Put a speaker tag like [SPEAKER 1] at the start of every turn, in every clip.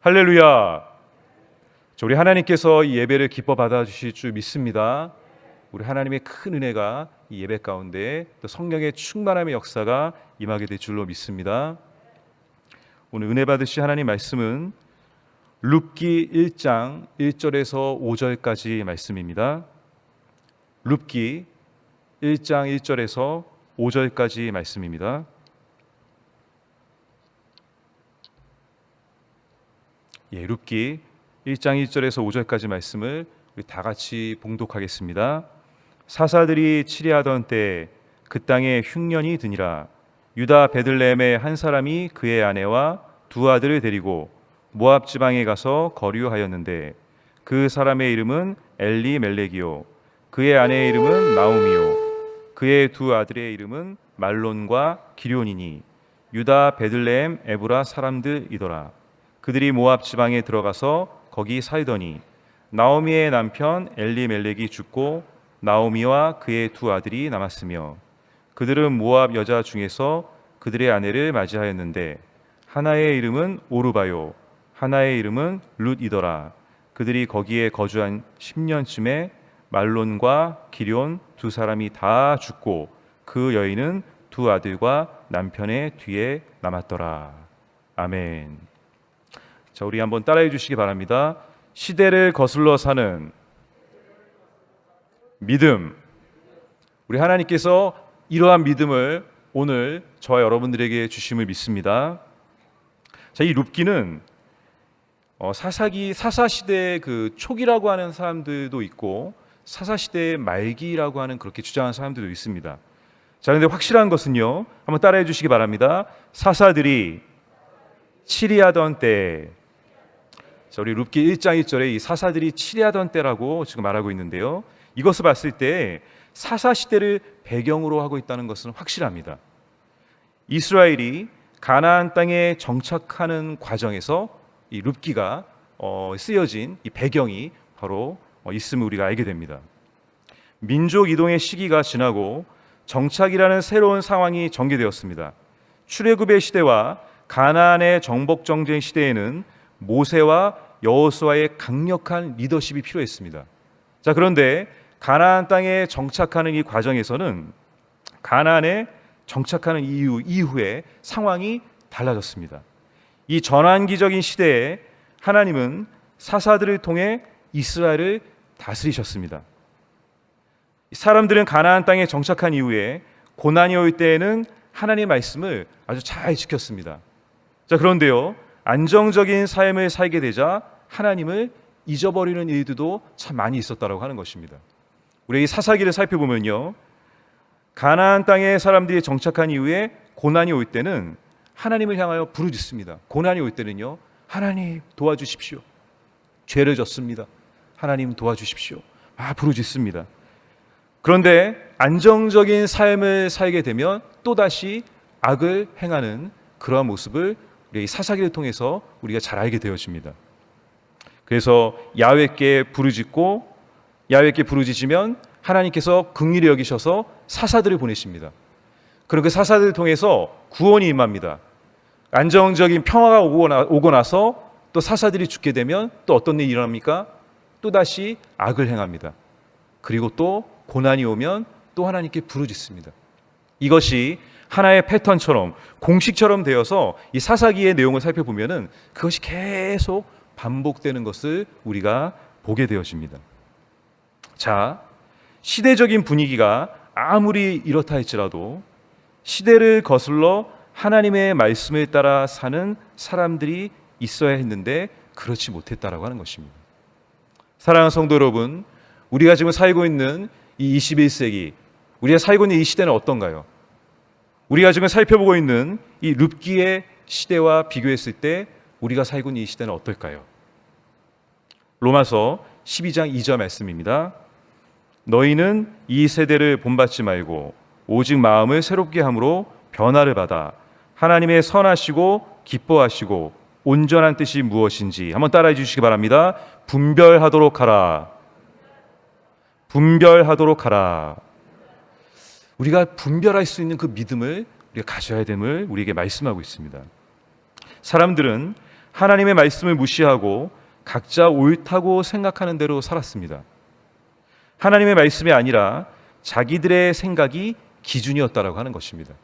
[SPEAKER 1] 할렐루야. 우리 하나님께서 이 예배를 기뻐 받아주실 줄 믿습니다. 우리 하나님의 큰 은혜가 이 예배 가운데 또 성령의 충만함의 역사가 임하게 될 줄로 믿습니다. 오늘 은혜 받으실 하나님 말씀은 룻기 1장 1절에서 5절까지 말씀입니다. 룻기 1장 1절에서 5절까지 말씀입니다. 룻기 1장 1절에서 5절까지 말씀을 우리 다 같이 봉독하겠습니다. 사사들이 치리하던 때 그 땅에 흉년이 드니라. 유다 베들레헴의 한 사람이 그의 아내와 두 아들을 데리고 모압 지방에 가서 거류하였는데 그 사람의 이름은 엘리멜렉이요 그의 아내의 이름은 나오미요 그의 두 아들의 이름은 말론과 기럯이니 유다 베들레헴 에브라 사람들이더라. 그들이 모압 지방에 들어가서 거기 살더니 나오미의 남편 엘리멜렉이 죽고 나오미와 그의 두 아들이 남았으며 그들은 모압 여자 중에서 그들의 아내를 맞이하였는데 하나의 이름은 오르바요 하나의 이름은 룻이더라. 그들이 거기에 거주한 10년쯤에 말론과 기럯 두 사람이 다 죽고 그 여인은 두 아들과 남편의 뒤에 남았더라. 아멘. 자, 우리 한번 따라해 주시기 바랍니다. 시대를 거슬러 사는 믿음. 우리 하나님께서 이러한 믿음을 오늘 저와 여러분들에게 주심을 믿습니다. 자, 이 룻기는 사사시대의 그 초기라고 하는 사람들도 있고 사사시대의 말기라고 하는 그렇게 주장하는 사람들도 있습니다. 자, 그런데 확실한 것은요, 한번 따라해 주시기 바랍니다. 사사들이 치리하던 때. 자, 우리 룻기 1장 1절에 이 사사들이 치리하던 때라고 지금 말하고 있는데요, 이것을 봤을 때 사사시대를 배경으로 하고 있다는 것은 확실합니다. 이스라엘이 가나안 땅에 정착하는 과정에서 이 룻기가 쓰여진 이 배경이 바로 있음을 우리가 알게 됩니다. 민족 이동의 시기가 지나고 정착이라는 새로운 상황이 전개되었습니다. 출애굽의 시대와 가나안의 정복 정쟁 시대에는 모세와 여호수아의 강력한 리더십이 필요했습니다. 자, 그런데 가나안 땅에 정착하는 이 과정에서는 가나안에 정착하는 이후에 상황이 달라졌습니다. 이 전환기적인 시대에 하나님은 사사들을 통해 이스라엘을 다스리셨습니다. 사람들은 가나안 땅에 정착한 이후에 고난이 올 때에는 하나님의 말씀을 아주 잘 지켰습니다. 자, 그런데요, 안정적인 삶을 살게 되자 하나님을 잊어버리는 일들도 참 많이 있었다고 하는 것입니다. 우리 이 사사기를 살펴보면요, 가나안 땅에 사람들이 정착한 이후에 고난이 올 때는 하나님을 향하여 부르짖습니다. 고난이 올 때는요, 하나님 도와주십시오. 죄를 졌습니다. 하나님 도와주십시오. 부르짖습니다. 그런데 안정적인 삶을 살게 되면 또다시 악을 행하는 그러한 모습을 우리 사사기를 통해서 우리가 잘 알게 되어집니다. 그래서 야훼께 부르짖으면 하나님께서 긍휼히 여기셔서 사사들을 보내십니다. 그리고 그 사사들을 통해서 구원이 임합니다. 안정적인 평화가 오고 나서 또 사사들이 죽게 되면 또 어떤 일이 일어납니까? 또다시 악을 행합니다. 그리고 또 고난이 오면 또 하나님께 부르짖습니다. 이것이 하나의 패턴처럼 공식처럼 되어서 이 사사기의 내용을 살펴보면은 그것이 계속 반복되는 것을 우리가 보게 되어집니다. 자, 시대적인 분위기가 아무리 이렇다 할지라도 시대를 거슬러 하나님의 말씀을 따라 사는 사람들이 있어야 했는데 그렇지 못했다라고 하는 것입니다. 사랑하는 성도 여러분, 우리가 지금 살고 있는 이 21세기, 우리가 살고 있는 이 시대는 어떤가요? 우리가 지금 살펴보고 있는 이 룻기의 시대와 비교했을 때 우리가 살고 있는 이 시대는 어떨까요? 로마서 12장 2절 말씀입니다. 너희는 이 세대를 본받지 말고 오직 마음을 새롭게 함으로 변화를 받아 하나님의 선하시고 기뻐하시고 온전한 뜻이 무엇인지 한번 따라해 주시기 바랍니다. 분별하도록 하라. 분별하도록 하라. 우리가 분별할 수 있는 그 믿음을 우리가 가져야 됨을 우리에게 말씀하고 있습니다. 사람들은 하나님의 말씀을 무시하고 각자 옳다고 생각하는 대로 살았습니다. 하나님의 말씀이 아니라 자기들의 생각이 기준이었다라고 하는 것입니다.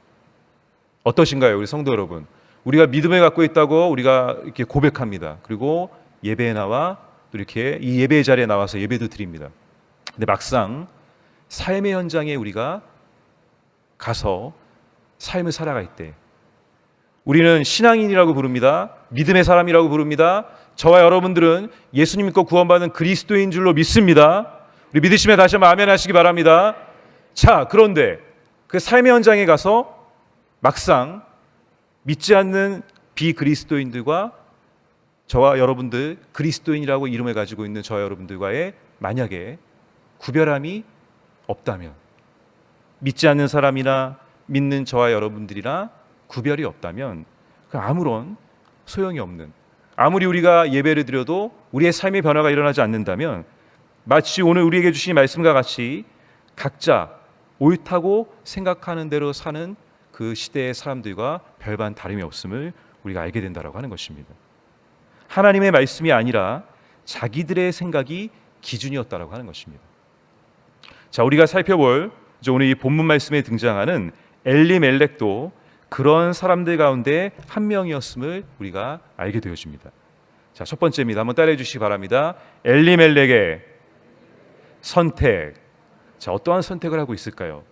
[SPEAKER 1] 어떠신가요, 우리 성도 여러분? 우리가 믿음을 갖고 있다고 우리가 이렇게 고백합니다. 그리고 예배에 나와 또 이렇게 이 예배 자리에 나와서 예배도 드립니다. 근데 막상 삶의 현장에 우리가 가서 삶을 살아갈 때 우리는 신앙인이라고 부릅니다. 믿음의 사람이라고 부릅니다. 저와 여러분들은 예수님 믿고 구원받은 그리스도인 줄로 믿습니다. 우리 믿으시면 다시 한번 아멘 하시기 바랍니다. 자, 그런데 그 삶의 현장에 가서 막상 믿지 않는 비그리스도인들과 저와 여러분들, 그리스도인이라고 이름을 가지고 있는 저와 여러분들과의 만약에 구별함이 없다면, 믿지 않는 사람이나 믿는 저와 여러분들이나 구별이 없다면 아무런 소용이 없는, 아무리 우리가 예배를 드려도 우리의 삶의 변화가 일어나지 않는다면 마치 오늘 우리에게 주신 말씀과 같이 각자 옳다고 생각하는 대로 사는 그 시대의 사람들과 별반 다름이 없음을 우리가 알게 된다라고 하는 것입니다. 하나님의 말씀이 아니라 자기들의 생각이 기준이었다라고 하는 것입니다. 자, 우리가 살펴볼 오늘 이 본문 말씀에 등장하는 엘리멜렉도 그런 사람들 가운데 한 명이었음을 우리가 알게 되어집니다. 자, 첫 번째입니다. 한번 따라해 주시기 바랍니다. 엘리멜렉의 선택. 자, 어떠한 선택을 하고 있을까요?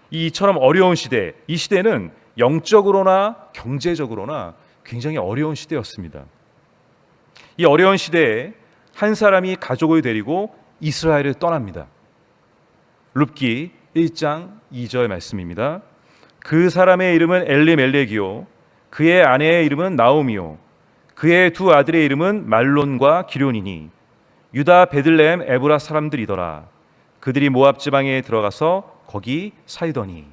[SPEAKER 1] 이처럼 어려운 시대, 이 시대는 영적으로나 경제적으로나 굉장히 어려운 시대였습니다. 이 어려운 시대에 한 사람이 가족을 데리고 이스라엘을 떠납니다. 룻기 1장 2절 말씀입니다. 그 사람의 이름은 엘리멜렉이요 그의 아내의 이름은 나오미요 그의 두 아들의 이름은 말론과 기런이니 유다 베들레헴 에브라 사람들이더라. 그들이 모압 지방에 들어가서 거기 살더니.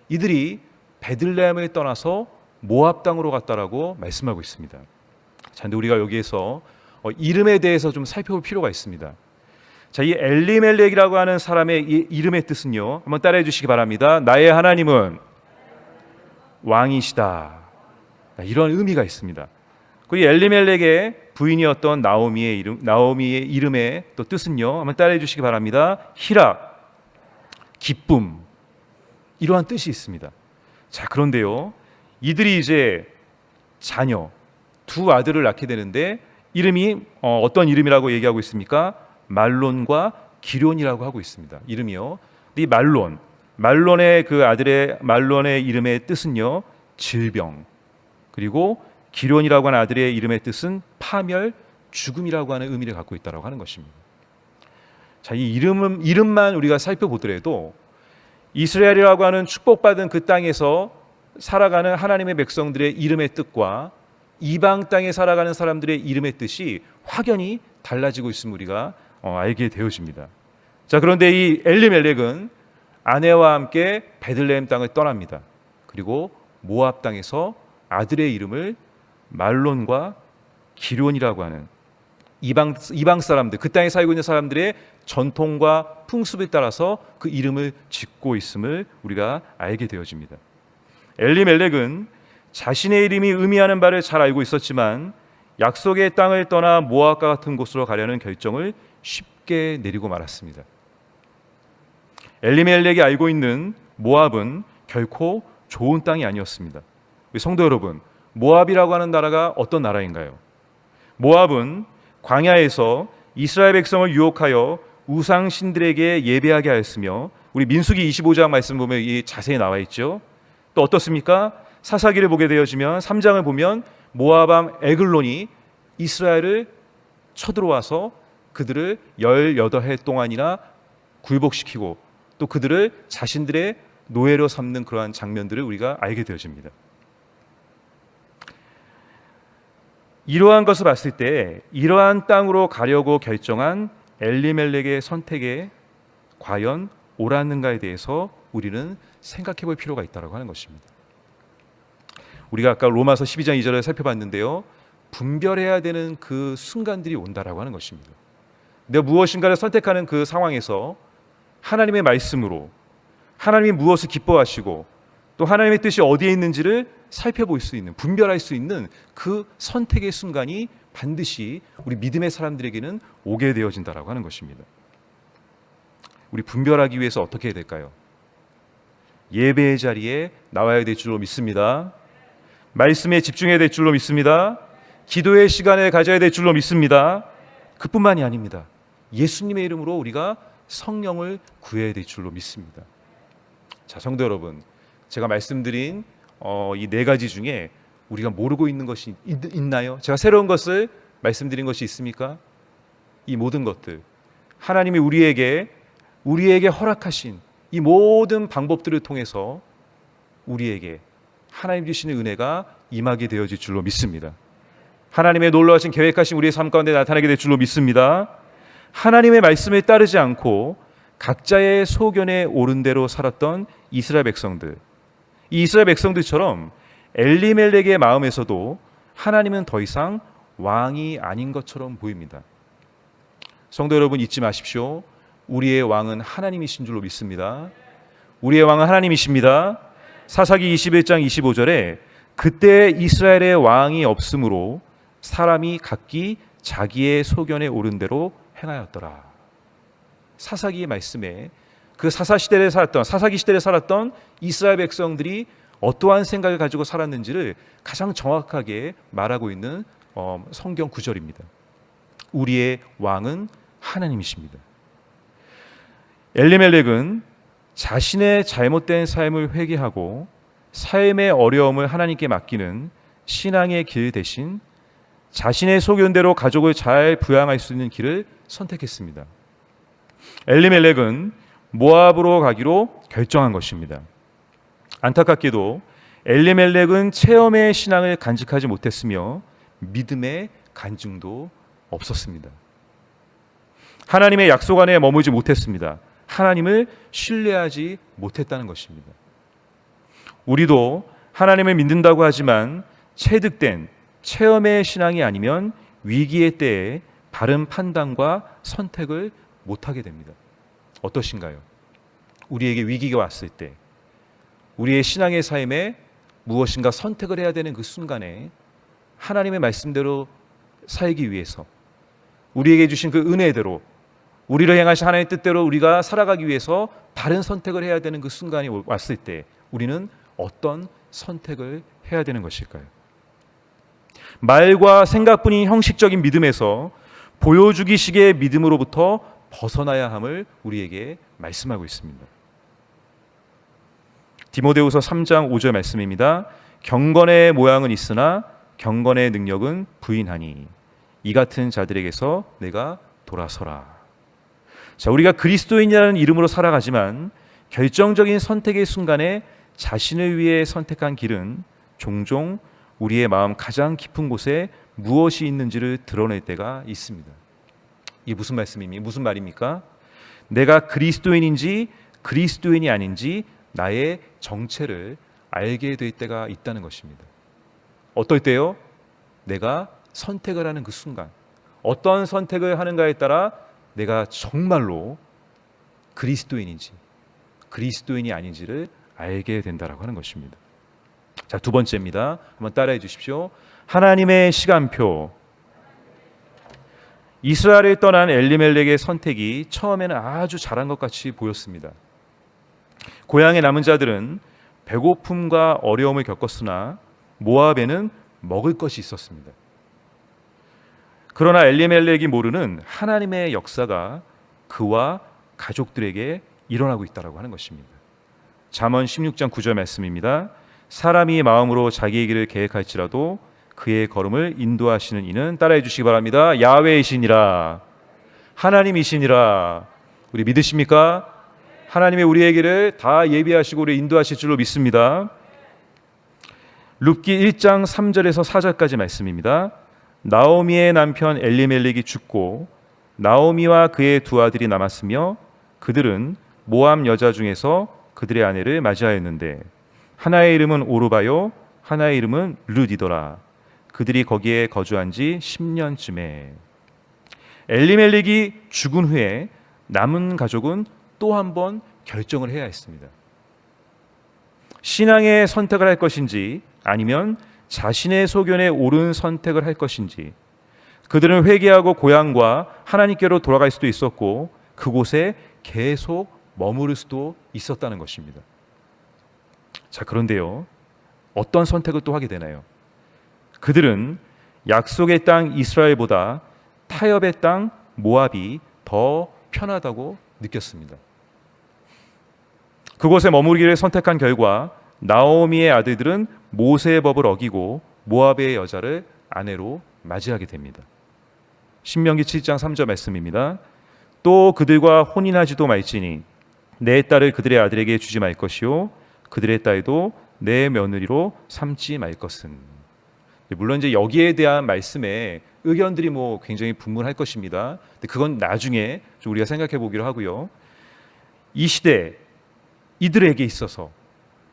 [SPEAKER 1] 이들이 베들레헴을 떠나서 모압 땅으로 갔다라고 말씀하고 있습니다. 자, 근데 우리가 여기에서 이름에 대해서 좀 살펴볼 필요가 있습니다. 자, 이 엘리멜렉이라고 하는 사람의 이 이름의 뜻은요, 한번 따라해 주시기 바랍니다. 나의 하나님은 왕이시다. 이런 의미가 있습니다. 그 엘리멜렉의 부인이었던 나오미의 이름의 또 뜻은요, 한번 따라해 주시기 바랍니다. 희락, 기쁨, 이러한 뜻이 있습니다. 자, 그런데요, 이들이 이제 자녀 두 아들을 낳게 되는데 이름이 어떤 이름이라고 얘기하고 있습니까? 말론과 기런이라고 하고 있습니다. 이름이요. 이 말론의 그 아들의 말론의 이름의 뜻은요, 질병. 그리고 기런이라고 하는 아들의 이름의 뜻은 파멸, 죽음이라고 하는 의미를 갖고 있다라고 하는 것입니다. 자, 이 이름만 우리가 살펴보더라도 이스라엘이라고 하는 축복받은 그 땅에서 살아가는 하나님의 백성들의 이름의 뜻과 이방 땅에 살아가는 사람들의 이름의 뜻이 확연히 달라지고 있음을 우리가 알게 되어집니다. 자, 그런데 이 엘리멜렉은 아내와 함께 베들레헴 땅을 떠납니다. 그리고 모압 땅에서 아들의 이름을 말론과 기런이라고 하는 이방 사람들, 그 땅에 살고 있는 사람들의 전통과 풍습에 따라서 그 이름을 짓고 있음을 우리가 알게 되어집니다. 엘리멜렉은 자신의 이름이 의미하는 바를 잘 알고 있었지만 약속의 땅을 떠나 모압과 같은 곳으로 가려는 결정을 쉽게 내리고 말았습니다. 엘리멜렉이 알고 있는 모압은 결코 좋은 땅이 아니었습니다. 성도 여러분, 모압이라고 하는 나라가 어떤 나라인가요? 모압은 광야에서 이스라엘 백성을 유혹하여 우상 신들에게 예배하게 하였으며, 우리 민수기 25장 말씀 보면 이 자세히 나와 있죠. 또 어떻습니까? 사사기를 보게 되어지면 3장을 보면 모압 에글론이 이스라엘을 쳐들어와서 그들을 18해 동안이나 굴복시키고 또 그들을 자신들의 노예로 삼는 그러한 장면들을 우리가 알게 되어집니다. 이러한 것을 봤을 때 이러한 땅으로 가려고 결정한 엘리멜렉의 선택에 과연 옳았는가에 대해서 우리는 생각해 볼 필요가 있다고 하는 것입니다. 우리가 아까 로마서 12장 2절을 살펴봤는데요, 분별해야 되는 그 순간들이 온다라고 하는 것입니다. 내가 무엇인가를 선택하는 그 상황에서 하나님의 말씀으로 하나님이 무엇을 기뻐하시고 또 하나님의 뜻이 어디에 있는지를 살펴볼 수 있는, 분별할 수 있는 그 선택의 순간이 반드시 우리 믿음의 사람들에게는 오게 되어진다라고 하는 것입니다. 우리 분별하기 위해서 어떻게 해야 될까요? 예배의 자리에 나와야 될 줄로 믿습니다. 말씀에 집중해야 될 줄로 믿습니다. 기도의 시간을 가져야 될 줄로 믿습니다. 그뿐만이 아닙니다. 예수님의 이름으로 우리가 성령을 구해야 될 줄로 믿습니다. 자, 성도 여러분, 제가 말씀드린 이 네 가지 중에 우리가 모르고 있는 것이 있나요? 제가 새로운 것을 말씀드린 것이 있습니까? 이 모든 것들, 하나님이 우리에게 허락하신 이 모든 방법들을 통해서 우리에게 하나님 주시는 은혜가 임하게 되어질 줄로 믿습니다. 하나님의 놀라우신 계획하신 우리의 삶 가운데 나타나게 될 줄로 믿습니다. 하나님의 말씀을 따르지 않고 각자의 소견에 오른 대로 살았던 이스라엘 백성들, 이 이스라엘 백성들처럼 엘리멜렉의 마음에서도 하나님은 더 이상 왕이 아닌 것처럼 보입니다. 성도 여러분, 잊지 마십시오. 우리의 왕은 하나님이신 줄로 믿습니다. 우리의 왕은 하나님이십니다. 사사기 21장 25절에 그때 이스라엘의 왕이 없으므로 사람이 각기 자기의 소견에 오른 대로 행하였더라. 사사기의 말씀에 그 사사기 시대를 살았던 이스라엘 백성들이 어떠한 생각을 가지고 살았는지를 가장 정확하게 말하고 있는 성경 구절입니다. 우리의 왕은 하나님이십니다. 엘리멜렉은 자신의 잘못된 삶을 회개하고 삶의 어려움을 하나님께 맡기는 신앙의 길 대신 자신의 소견대로 가족을 잘 부양할 수 있는 길을 선택했습니다. 엘리멜렉은 모압으로 가기로 결정한 것입니다. 안타깝게도 엘리멜렉은 체험의 신앙을 간직하지 못했으며 믿음의 간증도 없었습니다. 하나님의 약속 안에 머물지 못했습니다. 하나님을 신뢰하지 못했다는 것입니다. 우리도 하나님을 믿는다고 하지만 체득된 체험의 신앙이 아니면 위기의 때에 바른 판단과 선택을 못하게 됩니다. 어떠신가요? 우리에게 위기가 왔을 때 우리의 신앙의 삶에 무엇인가 선택을 해야 되는 그 순간에 하나님의 말씀대로 살기 위해서 우리에게 주신 그 은혜대로 우리를 향하신 하나님의 뜻대로 우리가 살아가기 위해서 바른 선택을 해야 되는 그 순간이 왔을 때 우리는 어떤 선택을 해야 되는 것일까요? 말과 생각뿐인 형식적인 믿음에서 보여주기식의 믿음으로부터 벗어나야 함을 우리에게 말씀하고 있습니다. 디모데후서 3장 5절 말씀입니다. 경건의 모양은 있으나 경건의 능력은 부인하니 이 같은 자들에게서 내가 돌아서라. 자, 우리가 그리스도인이라는 이름으로 살아가지만 결정적인 선택의 순간에 자신을 위해 선택한 길은 종종 우리의 마음 가장 깊은 곳에 무엇이 있는지를 드러낼 때가 있습니다. 이게 무슨 말씀입니까? 무슨 말입니까? 내가 그리스도인인지 그리스도인이 아닌지 나의 정체를 알게 될 때가 있다는 것입니다. 어떨 때요? 내가 선택을 하는 그 순간, 어떤 선택을 하는가에 따라 내가 정말로 그리스도인인지 그리스도인이 아닌지를 알게 된다라고 하는 것입니다. 자, 두 번째입니다. 한번 따라해 주십시오. 하나님의 시간표. 이스라엘을 떠난 엘리멜렉의 선택이 처음에는 아주 잘한 것 같이 보였습니다. 고향에 남은 자들은 배고픔과 어려움을 겪었으나 모압에는 먹을 것이 있었습니다. 그러나 엘리멜렉이 모르는 하나님의 역사가 그와 가족들에게 일어나고 있다고 하는 것입니다. 잠언 16장 9절 말씀입니다. 사람이 마음으로 자기의 길을 계획할지라도 그의 걸음을 인도하시는 이는 따라해 주시기 바랍니다. 야훼이시니라. 하나님이시니라. 우리 믿으십니까? 하나님의 우리의 길을 다 예비하시고 우리 인도하실 줄로 믿습니다. 룻기 1장 3절에서 4절까지 말씀입니다. 나오미의 남편 엘리멜렉이 죽고 나오미와 그의 두 아들이 남았으며 그들은 모압 여자 중에서 그들의 아내를 맞이하였는데 하나의 이름은 오르바요 하나의 이름은 룻이더라. 그들이 거기에 거주한 지 10년쯤에 엘리멜렉이 죽은 후에 남은 가족은 또 한 번 결정을 해야 했습니다. 신앙의 선택을 할 것인지 아니면 자신의 소견에 옳은 선택을 할 것인지, 그들은 회개하고 고향과 하나님께로 돌아갈 수도 있었고 그곳에 계속 머무를 수도 있었다는 것입니다. 자, 그런데요, 어떤 선택을 또 하게 되나요? 그들은 약속의 땅 이스라엘보다 타협의 땅 모압이 더 편하다고 느꼈습니다. 그곳에 머무르기를 선택한 결과 나오미의 아들들은 모세의 법을 어기고 모압의 여자를 아내로 맞이하게 됩니다. 신명기 7장 3절 말씀입니다. 또 그들과 혼인하지도 말지니 내 딸을 그들의 아들에게 주지 말 것이요 그들의 딸도 내 며느리로 삼지 말 것은. 물론 이제 여기에 대한 말씀에 의견들이 굉장히 분분할 것입니다. 근데 그건 나중에 좀 우리가 생각해 보기로 하고요. 이 시대 이들에게 있어서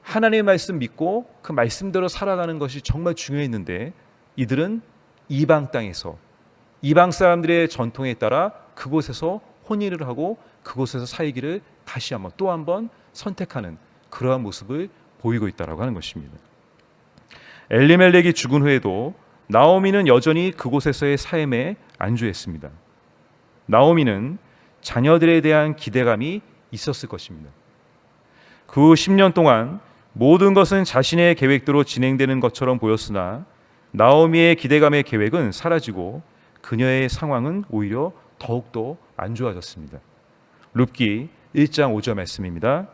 [SPEAKER 1] 하나님의 말씀 믿고 그 말씀대로 살아가는 것이 정말 중요했는데, 이들은 이방 땅에서 이방 사람들의 전통에 따라 그곳에서 혼인을 하고 그곳에서 살기를 다시 한번 또 한번 선택하는 그러한 모습을 보이고 있다라고 하는 것입니다. 엘리멜렉이 죽은 후에도 나오미는 여전히 그곳에서의 삶에 안주했습니다. 나오미는 자녀들에 대한 기대감이 있었을 것입니다. 그 10년 동안 모든 것은 자신의 계획대로 진행되는 것처럼 보였으나 나오미의 기대감의 계획은 사라지고 그녀의 상황은 오히려 더욱더 안 좋아졌습니다. 룻기 1장 5절 말씀입니다.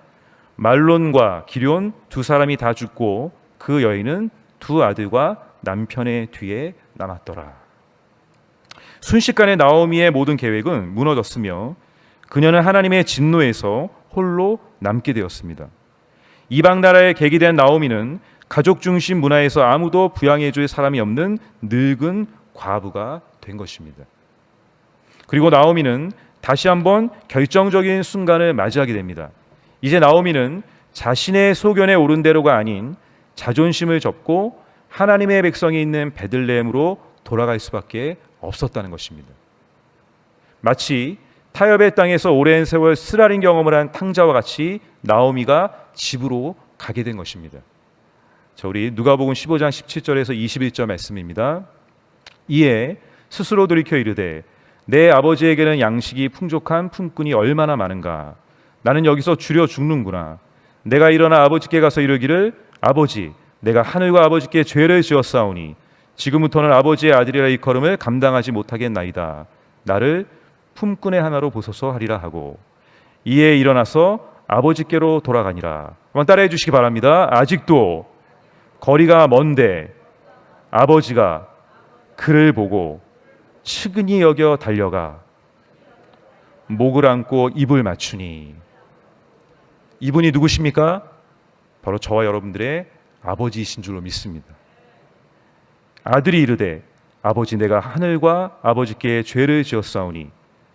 [SPEAKER 1] 말론과 기럨 두 사람이 다 죽고 그 여인은 두 아들과 남편의 뒤에 남았더라. 순식간에 나오미의 모든 계획은 무너졌으며 그녀는 하나님의 진노에서 홀로 남게 되었습니다. 이방 나라에 계기된 나오미는 가족 중심 문화에서 아무도 부양해 줄 사람이 없는 늙은 과부가 된 것입니다. 그리고 나오미는 다시 한번 결정적인 순간을 맞이하게 됩니다. 이제 나오미는 자신의 소견에 옳은 대로가 아닌 자존심을 접고 하나님의 백성이 있는 베들레헴으로 돌아갈 수밖에 없었다는 것입니다. 마치 타협의 땅에서 오랜 세월 쓰라린 경험을 한 탕자와 같이 나오미가 집으로 가게 된 것입니다. 자, 우리 누가복음 15장 17절에서 21절 말씀입니다. 이에 스스로 돌이켜 이르되 내 아버지에게는 양식이 풍족한 품꾼이 얼마나 많은가. 나는 여기서 주려 죽는구나. 내가 일어나 아버지께 가서 이르기를 아버지, 내가 하늘과 아버지께 죄를 지었사오니 지금부터는 아버지의 아들이라 일컬음을 감당하지 못하겠나이다. 나를 품꾼의 하나로 보소서 하리라 하고 이에 일어나서 아버지께로 돌아가니라. 한번 따라해 주시기 바랍니다. 아직도 거리가 먼데 아버지가 그를 보고 측은히 여겨 달려가 목을 안고 입을 맞추니. 이분이 누구십니까? 바로 저와 여러분들의 아버지이신 줄로 믿습니다. 아들이 이르되 아버지, 내가 하늘과 아버지께 죄를 지었사오니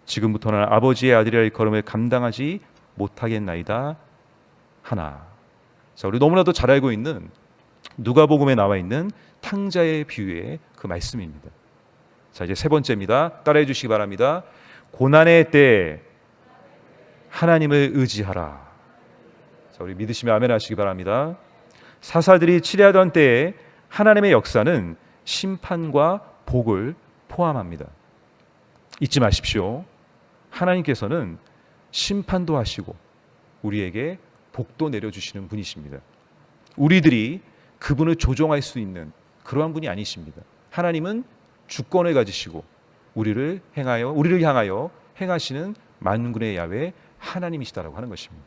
[SPEAKER 1] 지금부터는 아버지의 아들이라 일컬음을 감당하지 못하겠나이다 하나. 자, 우리 너무나도 잘 알고 있는 누가복음에 나와 있는 탕자의 비유의 그 말씀입니다. 자, 이제 세 번째입니다. 따라해 주시기 바랍니다. 고난의 때에 하나님을 의지하라. 자, 우리 믿으시면 아멘 하시기 바랍니다. 사사들이 치리하던 때에 하나님의 역사는 심판과 복을 포함합니다. 잊지 마십시오. 하나님께서는 심판도 하시고 우리에게 복도 내려주시는 분이십니다. 우리들이 그분을 조종할 수 있는 그러한 분이 아니십니다. 하나님은 주권을 가지시고 우리를 향하여 행하시는 만군의 야훼 하나님이시다라고 하는 것입니다.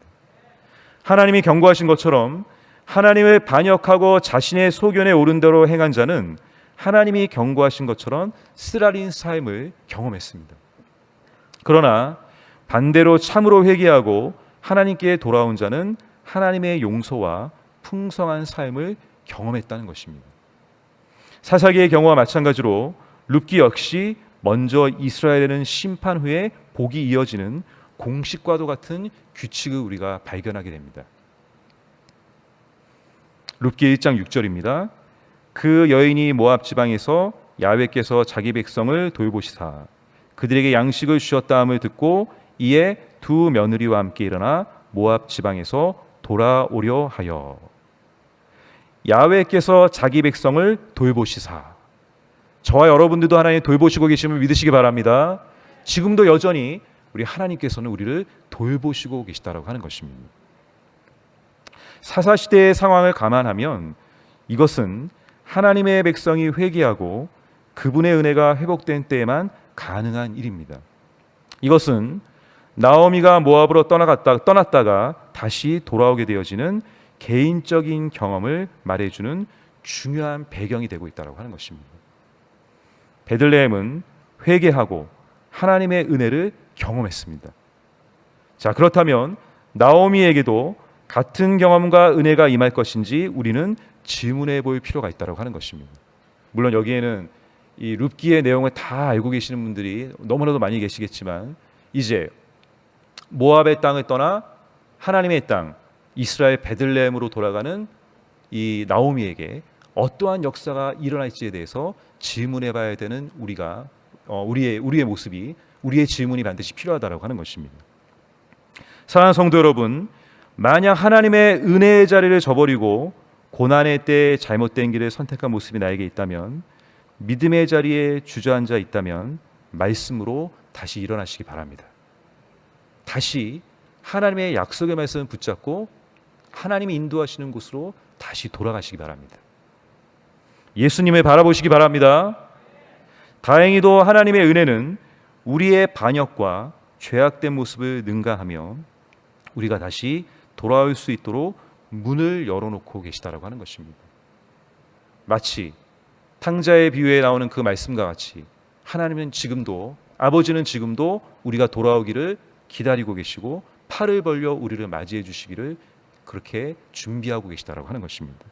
[SPEAKER 1] 하나님이 경고하신 것처럼 하나님을 반역하고 자신의 소견에 옳은 대로 행한 자는 하나님이 경고하신 것처럼 쓰라린 삶을 경험했습니다. 그러나 반대로 참으로 회개하고 하나님께 돌아온 자는 하나님의 용서와 풍성한 삶을 경험했다는 것입니다. 사사기의 경우와 마찬가지로 룻기 역시 먼저 이스라엘에는 심판 후에 복이 이어지는 공식과도 같은 규칙을 우리가 발견하게 됩니다. 룻기 1장 6절입니다. 그 여인이 모압 지방에서 야훼께서 자기 백성을 돌보시사 그들에게 양식을 주셨다함을 듣고 이에 두 며느리와 함께 일어나 모압 지방에서 돌아오려 하여. 야훼께서 자기 백성을 돌보시사. 저와 여러분들도 하나님 돌보시고 계심을 믿으시기 바랍니다. 지금도 여전히 우리 하나님께서는 우리를 돌보시고 계시다라고 하는 것입니다. 사사시대의 상황을 감안하면 이것은 하나님의 백성이 회개하고 그분의 은혜가 회복된 때에만 가능한 일입니다. 이것은 나오미가 모압으로 떠났다가 다시 돌아오게 되어지는 개인적인 경험을 말해주는 중요한 배경이 되고 있다고 하는 것입니다. 베들레헴은 회개하고 하나님의 은혜를 경험했습니다. 자, 그렇다면 나오미에게도 같은 경험과 은혜가 임할 것인지 우리는 질문해 볼 필요가 있다고 하는 것입니다. 물론 여기에는 이 룻기의 내용을 다 알고 계시는 분들이 너무나도 많이 계시겠지만, 이제 모압의 땅을 떠나 하나님의 땅 이스라엘 베들레헴으로 돌아가는 이 나오미에게 어떠한 역사가 일어날지에 대해서 질문해 봐야 되는 우리의 모습이, 우리의 질문이 반드시 필요하다고 하는 것입니다. 사랑하는 성도 여러분, 만약 하나님의 은혜의 자리를 저버리고 고난의 때에 잘못된 길을 선택한 모습이 나에게 있다면, 믿음의 자리에 주저앉아 있다면 말씀으로 다시 일어나시기 바랍니다. 다시 하나님의 약속의 말씀을 붙잡고 하나님이 인도하시는 곳으로 다시 돌아가시기 바랍니다. 예수님을 바라보시기 바랍니다. 다행히도 하나님의 은혜는 우리의 반역과 죄악된 모습을 능가하며 우리가 다시 돌아올 수 있도록 문을 열어놓고 계시다라고 하는 것입니다. 마치 탕자의 비유에 나오는 그 말씀과 같이 하나님은 지금도, 아버지는 지금도 우리가 돌아오기를 기다리고 계시고 팔을 벌려 우리를 맞이해 주시기를 그렇게 준비하고 계시다라고 하는 것입니다.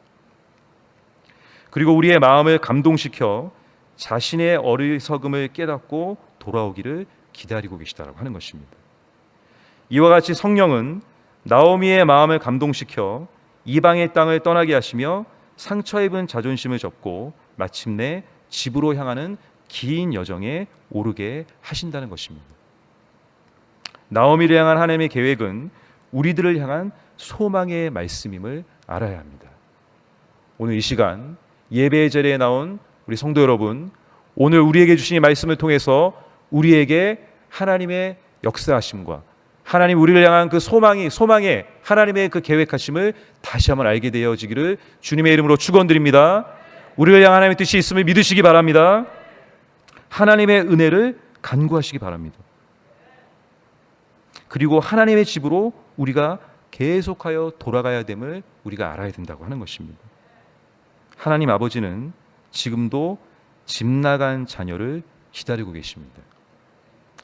[SPEAKER 1] 그리고 우리의 마음을 감동시켜 자신의 어리석음을 깨닫고 돌아오기를 기다리고 계시다라고 하는 것입니다. 이와 같이 성령은 나오미의 마음을 감동시켜 이방의 땅을 떠나게 하시며 상처 입은 자존심을 접고 마침내 집으로 향하는 긴 여정에 오르게 하신다는 것입니다. 나오미를 향한 하나님의 계획은 우리들을 향한 소망의 말씀임을 알아야 합니다. 오늘 이 시간 예배의 자리에 나온 우리 성도 여러분, 오늘 우리에게 주신 이 말씀을 통해서 우리에게 하나님의 역사하심과 하나님 우리를 향한 그 소망의 하나님의 그 계획하심을 다시 한번 알게 되어지기를 주님의 이름으로 축원드립니다. 우리를 향한 하나님의 뜻이 있음을 믿으시기 바랍니다. 하나님의 은혜를 간구하시기 바랍니다. 그리고 하나님의 집으로 우리가 계속하여 돌아가야 됨을 우리가 알아야 된다고 하는 것입니다. 하나님 아버지는 지금도 집 나간 자녀를 기다리고 계십니다.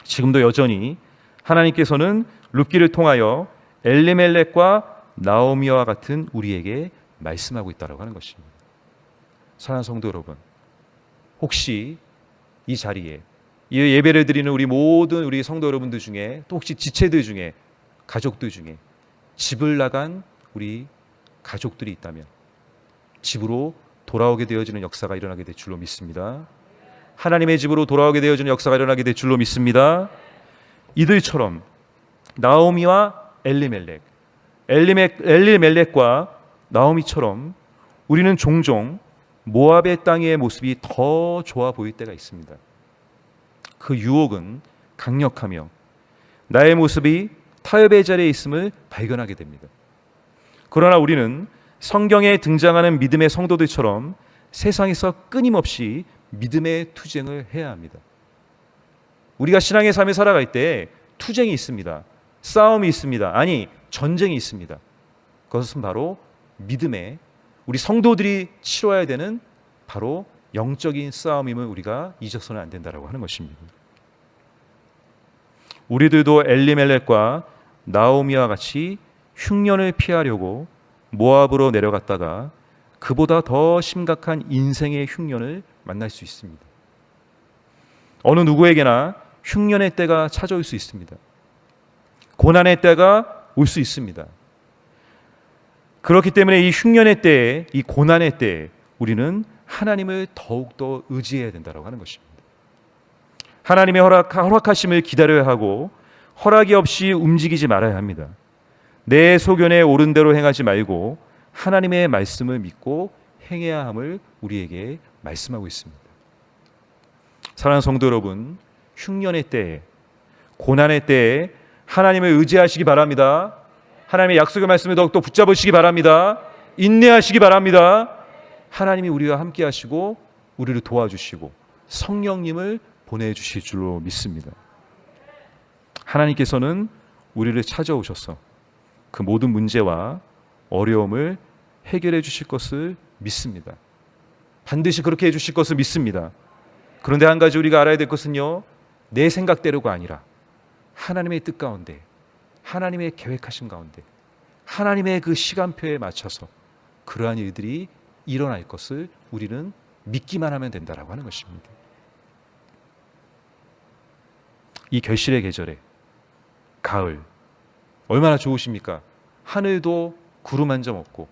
[SPEAKER 1] 지금도 여전히 하나님께서는 룻기를 통하여 엘리멜렉과 나오미와 같은 우리에게 말씀하고 있다고 하는 것입니다. 사랑하는 성도 여러분, 혹시 이 자리에 이 예배를 드리는 우리 모든 우리 성도 여러분들 중에, 또 혹시 지체들 중에, 가족들 중에 집을 나간 우리 가족들이 있다면 집으로 돌아오게 되어지는 역사가 일어나게 될 줄로 믿습니다. 하나님의 집으로 돌아오게 되어지는 역사가 일어나게 될 줄로 믿습니다. 이들처럼 나오미와 엘리멜렉과 나오미처럼 우리는 종종 모압의 땅의 모습이 더 좋아 보일 때가 있습니다. 그 유혹은 강력하며 나의 모습이 타협의 자리에 있음을 발견하게 됩니다. 그러나 우리는 성경에 등장하는 믿음의 성도들처럼 세상에서 끊임없이 믿음의 투쟁을 해야 합니다. 우리가 신앙의 삶을 살아갈 때 투쟁이 있습니다. 싸움이 있습니다. 아니, 전쟁이 있습니다. 그것은 바로 믿음의, 우리 성도들이 치러야 되는 바로 영적인 싸움임을 우리가 잊어서는 안 된다라고 하는 것입니다. 우리들도 엘리멜렉과 나오미와 같이 흉년을 피하려고 모압으로 내려갔다가 그보다 더 심각한 인생의 흉년을 만날 수 있습니다. 어느 누구에게나 흉년의 때가 찾아올 수 있습니다. 고난의 때가 올 수 있습니다. 그렇기 때문에 이 흉년의 때에, 이 고난의 때에 우리는 하나님을 더욱더 의지해야 된다고 하는 것입니다. 하나님의 허락하심을 기다려야 하고 허락이 없이 움직이지 말아야 합니다. 내 소견에 옳은 대로 행하지 말고 하나님의 말씀을 믿고 행해야 함을 우리에게 말씀하고 있습니다. 사랑하는 성도 여러분, 흉년의 때에, 고난의 때에 하나님을 의지하시기 바랍니다. 하나님의 약속의 말씀을 더욱더 붙잡으시기 바랍니다. 인내하시기 바랍니다. 하나님이 우리와 함께 하시고 우리를 도와주시고 성령님을 보내주실 줄로 믿습니다. 하나님께서는 우리를 찾아오셔서 그 모든 문제와 어려움을 해결해 주실 것을 믿습니다. 반드시 그렇게 해주실 것을 믿습니다. 그런데 한 가지 우리가 알아야 될 것은요, 내 생각대로가 아니라 하나님의 뜻 가운데, 하나님의 계획하신 가운데, 하나님의 그 시간표에 맞춰서 그러한 일들이 일어날 것을 우리는 믿기만 하면 된다라고 하는 것입니다. 이 결실의 계절에, 가을, 얼마나 좋으십니까? 하늘도 구름 한 점 없고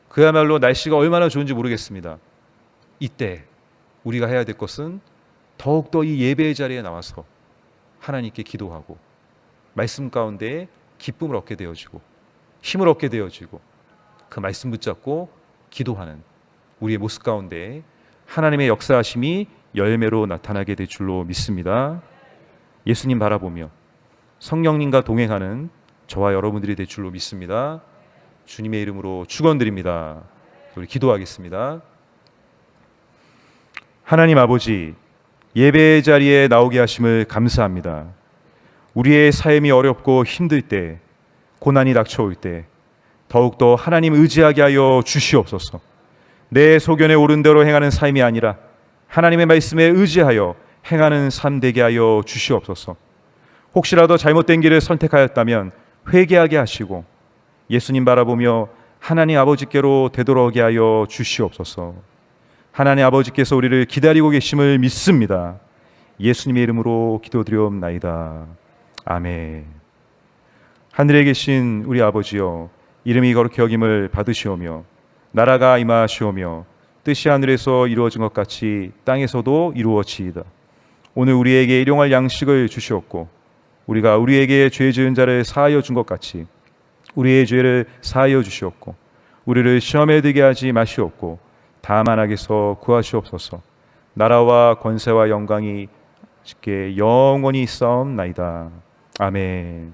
[SPEAKER 1] 그야말로 날씨가 얼마나 좋은지 모르겠습니다. 이때 우리가 해야 될 것은 더욱더 이 예배의 자리에 나와서 하나님께 기도하고 말씀 가운데 기쁨을 얻게 되어지고 힘을 얻게 되어지고 그 말씀 붙잡고 기도하는 우리의 모습 가운데 하나님의 역사하심이 열매로 나타나게 될 줄로 믿습니다. 예수님 바라보며 성령님과 동행하는 저와 여러분들이 될 줄로 믿습니다. 주님의 이름으로 축원드립니다. 우리 기도하겠습니다. 하나님 아버지, 예배의 자리에 나오게 하심을 감사합니다. 우리의 삶이 어렵고 힘들 때, 고난이 닥쳐올 때 더욱더 하나님 의지하게 하여 주시옵소서. 내 소견에 오른 대로 행하는 삶이 아니라 하나님의 말씀에 의지하여 행하는 삶 되게 하여 주시옵소서. 혹시라도 잘못된 길을 선택하였다면 회개하게 하시고 예수님 바라보며 하나님 아버지께로 되돌아오게 하여 주시옵소서. 하나님 아버지께서 우리를 기다리고 계심을 믿습니다. 예수님의 이름으로 기도드리옵나이다. 아멘. 하늘에 계신 우리 아버지여, 이름이 거룩히 여김을 받으시오며 나라가 임하시오며 뜻이 하늘에서 이루어진 것 같이 땅에서도 이루어지이다. 오늘 우리에게 일용할 양식을 주시옵고 우리가 우리에게 죄 지은 자를 사하여 준 것 같이 우리의 죄를 사하여 주시옵고 우리를 시험에 들게 하지 마시옵고 다만 악에서 구하시옵소서. 나라와 권세와 영광이 주께 영원히 있사옵나이다. 아멘.